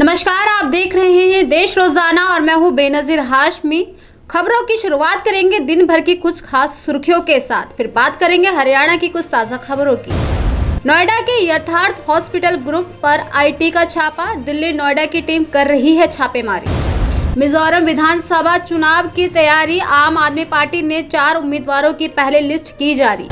नमस्कार, आप देख रहे हैं देश रोजाना और मैं हूं बेनजीर हाशमी। खबरों की शुरुआत करेंगे दिन भर की कुछ खास सुर्खियों के साथ, फिर बात करेंगे हरियाणा की कुछ ताज़ा खबरों की। नोएडा के यथार्थ हॉस्पिटल ग्रुप पर आईटी का छापा, दिल्ली नोएडा की टीम कर रही है छापेमारी। मिजोरम विधानसभा चुनाव की तैयारी, आम आदमी पार्टी ने 4 उम्मीदवारों की पहले लिस्ट की जारी।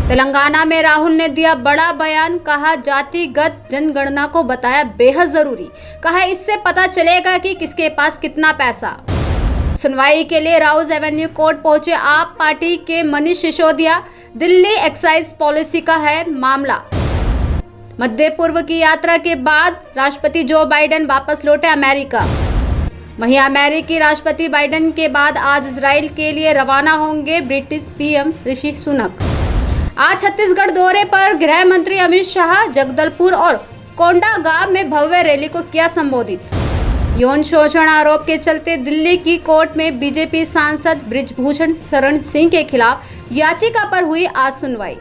तेलंगाना में राहुल ने दिया बड़ा बयान, कहा जातिगत जनगणना को बताया बेहद जरूरी, कहा इससे पता चलेगा कि किसके पास कितना पैसा। सुनवाई के लिए राउज एवेन्यू कोर्ट पहुंचे आप पार्टी के मनीष सिसोदिया, दिल्ली एक्साइज पॉलिसी का है मामला। मध्य पूर्व की यात्रा के बाद राष्ट्रपति जो बाइडेन वापस लौटे अमेरिका। वहीं अमेरिकी राष्ट्रपति बाइडेन के बाद आज इजराइल के लिए रवाना होंगे ब्रिटिश पीएम ऋषि सुनक। आज छत्तीसगढ़ दौरे पर गृह मंत्री अमित शाह जगदलपुर और कोंडागांव में भव्य रैली को किया संबोधित। यौन शोषण आरोप के चलते दिल्ली की कोर्ट में बीजेपी सांसद बृजभूषण शरण सिंह के खिलाफ याचिका पर हुई आज सुनवाई।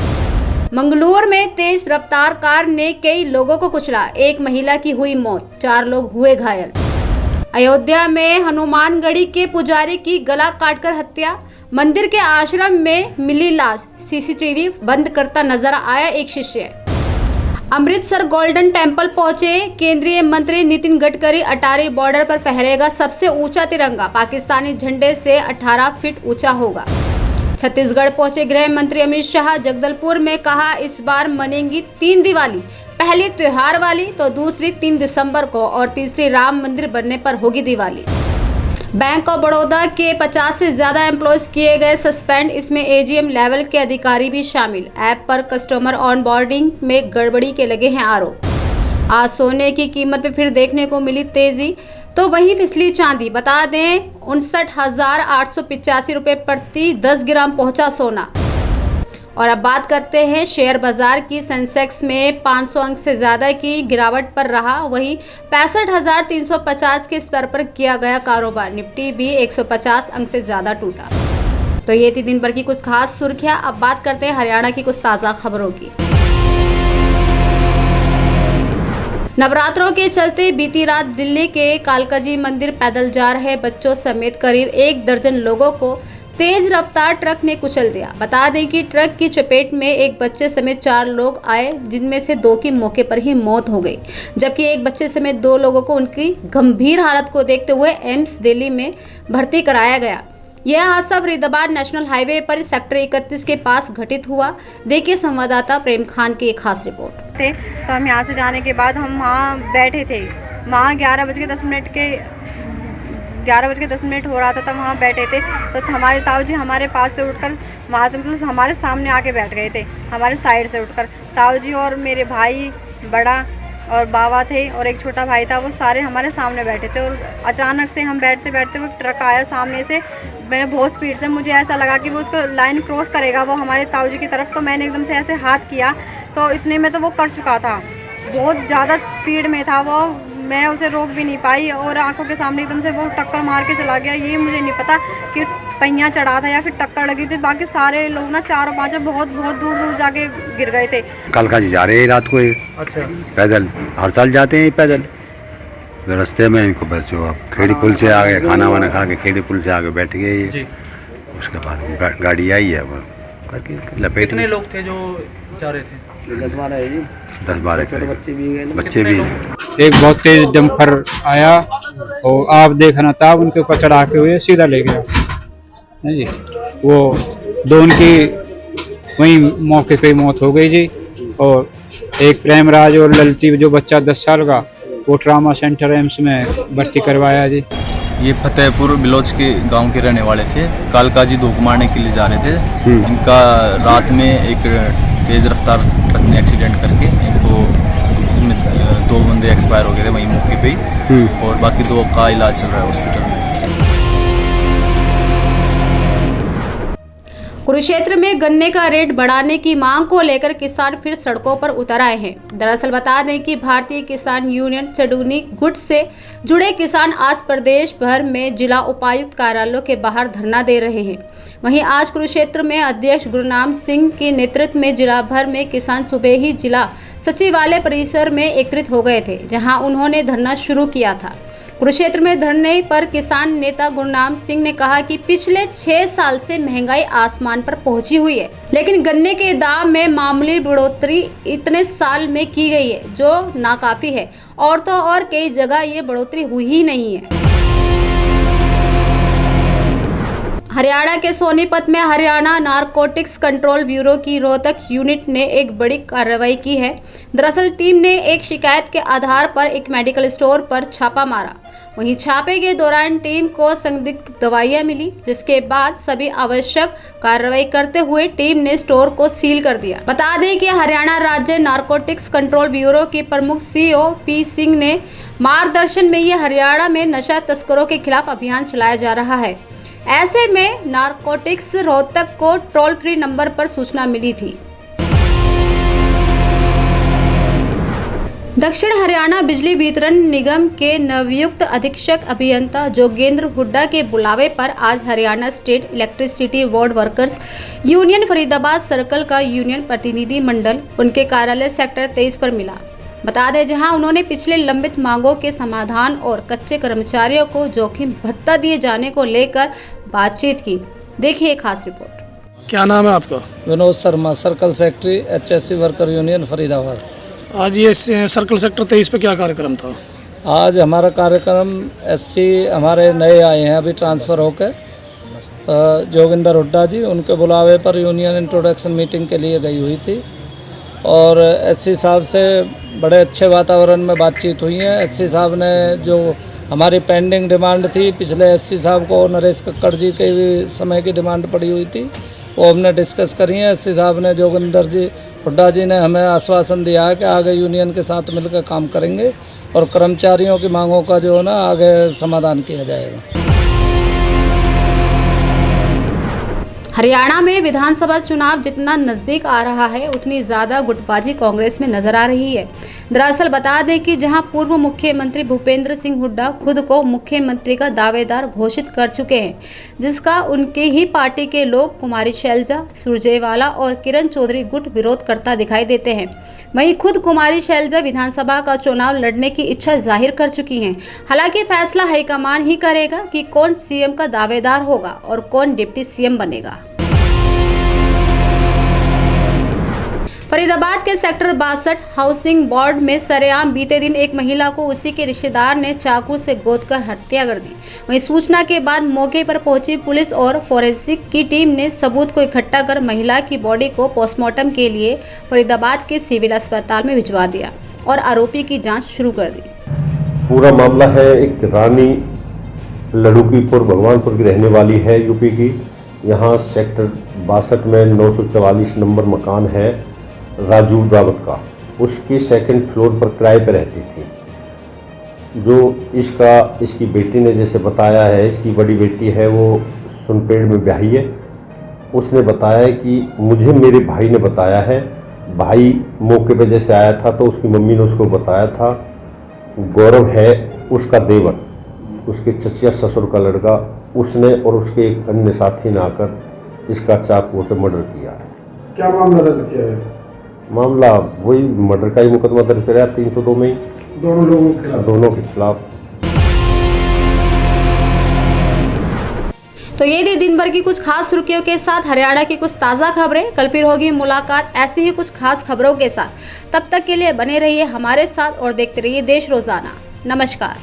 मंगलूर में तेज रफ्तार कार ने कई लोगों को कुचला, एक महिला की हुई मौत, 4 लोग हुए घायल। अयोध्या में हनुमानगढ़ी के पुजारी की गला काटकर हत्या, मंदिर के आश्रम में मिली लाश, सीसीटीवी बंद करता नजर आया एक शिष्य। अमृतसर गोल्डन टेम्पल पहुंचे केंद्रीय मंत्री नितिन गडकरी, अटारी बॉर्डर पर फहरेगा सबसे ऊंचा तिरंगा, पाकिस्तानी झंडे से 18 फीट ऊंचा होगा। छत्तीसगढ़ पहुंचे गृह मंत्री अमित शाह जगदलपुर में, कहा इस बार मनेंगी 3 दिवाली, पहली त्योहार वाली तो दूसरी 3 दिसंबर को और तीसरी राम मंदिर बनने पर होगी दिवाली। बैंक ऑफ बड़ौदा के 50 से ज्यादा एम्प्लॉयज किए गए सस्पेंड, इसमें एजीएम लेवल के अधिकारी भी शामिल। ऐप पर कस्टमर ऑनबोर्डिंग में गड़बड़ी के लगे हैं आरोप। आज सोने की कीमत में फिर देखने को मिली तेजी, तो वहीं फिसली चांदी। बता दें 59,885 रुपये प्रति 10 ग्राम पहुंचा सोना। और अब बात करते हैं शेयर बाजार की। सेंसेक्स में 500 अंक से ज्यादा की गिरावट पर रहा, वहीं 65,350 के स्तर पर किया गया कारोबार। निफ्टी भी 150 अंक से ज्यादा टूटा। तो ये थी दिन भर की कुछ खास सुर्खियां। अब बात करते हैं हरियाणा की कुछ ताज़ा खबरों की। नवरात्रों के चलते बीती रात दिल्ली के कालकाजी मंदिर पैदल जा रहे बच्चों समेत करीब 1 दर्जन लोगों को तेज रफ्तार ट्रक ने कुचल दिया। बता दें कि ट्रक की चपेट में एक बच्चे समेत 4 लोग आए, जिनमें से 2 की मौके पर ही मौत हो गई, जबकि एक बच्चे समेत 2 लोगों को उनकी गंभीर हालत को देखते हुए एम्स दिल्ली में भर्ती कराया गया। यह हादसा फरीदाबाद नेशनल हाईवे पर सेक्टर 31 के पास घटित हुआ। देखिए संवाददाता प्रेम खान की एक खास रिपोर्ट। तो हम यहाँ से जाने के बाद हम वहाँ बैठे थे, वहाँ 11 बज के 10 मिनट हो रहा था, तब वहाँ बैठे थे। तो हमारे ताऊ जी हमारे पास से उठकर वहाँ से मतलब हमारे सामने आके बैठ गए थे, हमारे साइड से उठकर। ताऊ जी और मेरे भाई बड़ा और बाबा थे और एक छोटा भाई था, वो सारे हमारे सामने बैठे थे। और अचानक से हम बैठते बैठते वो ट्रक आया सामने से, मैं बहुत स्पीड से, मुझे ऐसा लगा कि वो उसको लाइन क्रॉस करेगा वो हमारे ताऊ जी की तरफ। तो मैंने एकदम से ऐसे हाथ किया, तो इतने में तो वो कर चुका था, बहुत ज़्यादा स्पीड में था वो, मैं उसे रोक भी नहीं पाई और आंखों के सामने एकदम से वो टक्कर मार के चला गया। ये मुझे नहीं पता कि पहिया चढ़ा था या फिर टक्कर लगी थी। बाकी सारे लोग ना 4-5 बहुत दूर जाके गिर गए थे। कालकाजी जा रहे हैं रात को। अच्छा। पैदल हर साल जाते हैं पैदल। रास्ते में इनको बस जो आप खेड़ी पुल से आ गए, खाना वाना खा के खेड़ी पुल से आगे बैठ गए। उसके बाद गाड़ी आई है वो करके लपेट। कितने लोग थे जो जा रहे थे? 10-12 बच्चे भी। एक बहुत तेज डंपर आया और आप देखना था, उनके ऊपर चढ़ा के हुए सीधा ले गया जी। वो 2 उनकी वहीं मौके पे मौत हो गई जी। और एक प्रेमराज और ललती जो बच्चा 10 साल का, वो ट्रामा सेंटर एम्स में भर्ती करवाया जी। ये फतेहपुर बिलोच के गांव के रहने वाले थे, कालकाजी धोख मारने के लिए जा रहे थे। इनका रात में एक तेज़ रफ्तार ट्रक ने एक्सीडेंट करके इनको 2 बंदे एक्सपायर हो गए थे वहीं मौके पे ही, और बाकी 2 का इलाज चल रहा है हॉस्पिटल में। कुरुक्षेत्र में गन्ने का रेट बढ़ाने की मांग को लेकर किसान फिर सड़कों पर उतर आए हैं। दरअसल बता दें कि भारतीय किसान यूनियन चडूनी गुट से जुड़े किसान आज प्रदेश भर में जिला उपायुक्त कार्यालयों के बाहर धरना दे रहे हैं। वहीं आज कुरुक्षेत्र में अध्यक्ष गुरुनाम सिंह के नेतृत्व में जिला भर में किसान सुबह ही जिला सचिवालय परिसर में एकत्रित हो गए थे, जहां उन्होंने धरना शुरू किया था। कुरुक्षेत्र में धरने पर किसान नेता गुरनाम सिंह ने कहा कि पिछले 6 साल से महंगाई आसमान पर पहुंची हुई है, लेकिन गन्ने के दाम में मामूली बढ़ोतरी इतने साल में की गई है जो नाकाफी है, और तो और कई जगह ये बढ़ोतरी हुई ही नहीं है। हरियाणा के सोनीपत में हरियाणा नारकोटिक्स कंट्रोल ब्यूरो की रोहतक यूनिट ने एक बड़ी कार्रवाई की है। दरअसल टीम ने एक शिकायत के आधार पर एक मेडिकल स्टोर पर छापा मारा। वहीं छापे के दौरान टीम को संदिग्ध दवाइयां मिली, जिसके बाद सभी आवश्यक कार्रवाई करते हुए टीम ने स्टोर को सील कर दिया। बता दें कि हरियाणा राज्य नारकोटिक्स कंट्रोल ब्यूरो के प्रमुख सीओ पी सिंह ने मार्गदर्शन में ये हरियाणा में नशा तस्करों के खिलाफ अभियान चलाया जा रहा है। ऐसे में नारकोटिक्स रोहतक को टोल फ्री नंबर पर सूचना मिली थी। दक्षिण हरियाणा बिजली वितरण निगम के नवयुक्त अधीक्षक अभियंता जोगेंद्र हुड्डा के बुलावे पर आज Haryana state electricity board workers union Faridabad circle का यूनियन प्रतिनिधि मंडल उनके कार्यालय सेक्टर 23 पर मिला। बता दें, जहां उन्होंने पिछले लंबित मांगों के समाधान और कच्चे कर्मचारियों को जोखिम भत्ता दिए जाने को लेकर बातचीत की। देखिए एक खास रिपोर्ट। क्या नाम है आपका? Vinod Sharma, circle secretary HSC worker union Faridabad. आज ये सर्कल सेक्टर 23 पे क्या कार्यक्रम था? आज हमारा कार्यक्रम SC हमारे नए आए हैं अभी ट्रांसफ़र होकर जोगिंदर हुड्डा जी, उनके बुलावे पर यूनियन इंट्रोडक्शन मीटिंग के लिए गई हुई थी और SC साहब से बड़े अच्छे वातावरण में बातचीत हुई है। SC साहब ने जो हमारी पेंडिंग डिमांड थी, पिछले SC साहब को नरेश कक्कड़ जी के भी समय की डिमांड पड़ी हुई थी, वो हमने डिस्कस करी है। SC साहब ने जोगिंदर जी हुड्डा जी ने हमें आश्वासन दिया है कि आगे यूनियन के साथ मिलकर काम करेंगे और कर्मचारियों की मांगों का जो है ना आगे समाधान किया जाएगा। हरियाणा में विधानसभा चुनाव जितना नजदीक आ रहा है, उतनी ज्यादा गुटबाजी कांग्रेस में नजर आ रही है। दरअसल बता दें कि जहां पूर्व मुख्यमंत्री भूपेंद्र सिंह हुड्डा खुद को मुख्यमंत्री का दावेदार घोषित कर चुके हैं, जिसका उनके ही पार्टी के लोग कुमारी शैलजा, सुरजेवाला और किरण चौधरी गुट विरोध करता दिखाई देते हैं। वहीं खुद कुमारी शैलजा विधानसभा का चुनाव लड़ने की इच्छा जाहिर कर चुकी हैं। हालांकि फैसला हाईकमान ही करेगा कि कौन सीएम का दावेदार होगा और कौन डिप्टी सीएम बनेगा। फरीदाबाद के सेक्टर 62 हाउसिंग बोर्ड में सरेआम बीते दिन एक महिला को उसी के रिश्तेदार ने चाकू से गोदकर हत्या कर दी। वहीं सूचना के बाद मौके पर पहुंची पुलिस और फोरेंसिक की टीम ने सबूत को इकट्ठा कर महिला की बॉडी को पोस्टमार्टम के लिए फरीदाबाद के सिविल अस्पताल में भिजवा दिया और आरोपी की जांच शुरू कर दी। पूरा मामला है, एक रानी लड़ुकीपुर भगवानपुर की रहने वाली है, यूपी की। यहाँ सेक्टर 62 में 944 नंबर मकान है राजू रावत का, उसकी सेकंड फ्लोर पर किराए पर रहती थी। जो इसकी बेटी ने जैसे बताया है, इसकी बड़ी बेटी है वो सुनपेड़ में ब्याही है। उसने बताया कि मुझे मेरे भाई ने बताया है, भाई मौके पे जैसे आया था तो उसकी मम्मी ने उसको बताया था, गौरव है उसका देवर, उसके चचिया ससुर का लड़का, उसने और उसके एक अन्य साथी ने आकर इसका चाकू से मर्डर किया है। क्या मामला दर्ज किया है? मामला वही मर्डर का ही मुकदमा दर्ज कराया 302 में ही, दोनों के खिलाफ। तो ये थी दिन भर की कुछ खास सुर्खियों के साथ हरियाणा की कुछ ताज़ा खबरें। कल फिर होगी मुलाकात ऐसी ही कुछ खास खबरों के साथ। तब तक के लिए बने रहिए हमारे साथ और देखते रहिए देश रोजाना। नमस्कार।